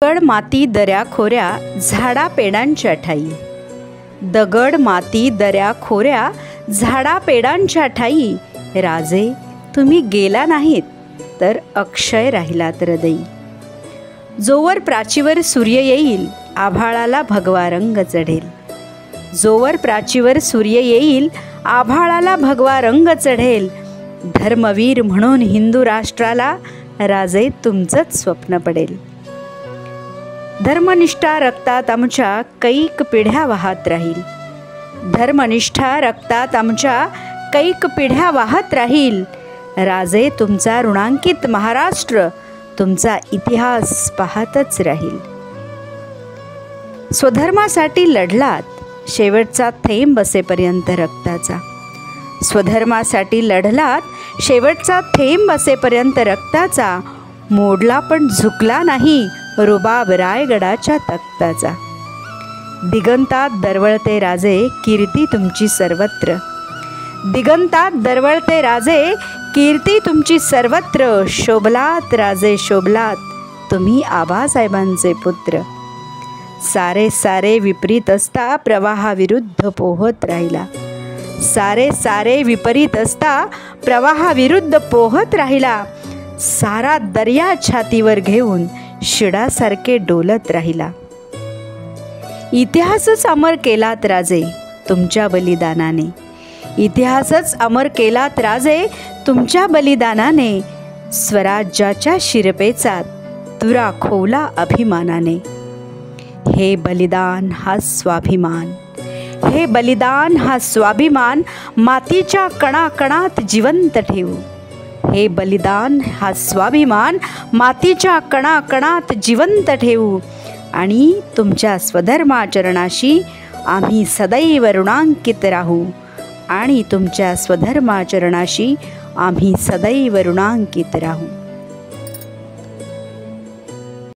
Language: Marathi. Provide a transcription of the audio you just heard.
दगड माती दऱ्या खोऱ्या झाडा पेडांच्या ठाई, दगड माती दऱ्या खोऱ्या झाडा पेडांच्या ठाई, राजे तुम्ही गेला नाहीत तर अक्षय राहिलात हृदयी. जोवर प्राचीवर सूर्य येईल आभाळाला भगवा रंग चढेल, जोवर प्राचीवर सूर्य येईल आभाळाला भगवा रंग चढेल, धर्मवीर म्हणून हिंदू राष्ट्राला राजे तुमचंच स्वप्न पडेल. धर्मनिष्ठा रक्तात आमच्या कैक पिढ्या वाहत राहील, धर्मनिष्ठा रक्तात आमच्या कैक पिढ्या वाहत राहील, राजे तुमचा ऋणांकित महाराष्ट्र तुमचा इतिहास पाहतच राहील. स्वधर्मासाठी लढलात शेवटचा थेंब असेपर्यंत रक्ताचा, स्वधर्मासाठी लढलात शेवटचा थेंब असेपर्यंत रक्ताचा, मोडला पण झुकला नाही रुबाब रायगडाच्या तख्ताचा. दिगंतात दरवळते राजे कीर्ती तुमची सर्वत्र, दिगंतात दरवळते राजे कीर्ती तुमची सर्वत्र, शोभलात राजे शोभलात तुम्ही आबासाहेबांचे पुत्र. सारे सारे विपरीत असता प्रवाहाविरुद्ध पोहत राहिला, सारे सारे विपरीत असता प्रवाहाविरुद्ध पोहत राहिला, सारा दर्या छातीवर घेऊन शिडासारखे डोलत राहिला. इतिहासच अमर केलात राजे तुमच्या बलिदानाने, इतिहासच अमर केलात राजे तुमच्या बलिदानाने, स्वराज्याच्या शिरपेचात तुरा खोवला अभिमानाने. हे बलिदान हा स्वाभिमान, हे बलिदान हा स्वाभिमान मातीच्या कणाकणात जिवंत ठेवू, हे बलिदान हा स्वाभिमान मातीच्या कणाकणात जिवंत ठेवू, आणि तुमच्या स्वधर्माचरणाशी आम्ही सदैव ऋणांकित राहू, आणि तुमच्या स्वधर्माचरणाशी आम्ही सदैव ऋणांकित राहू.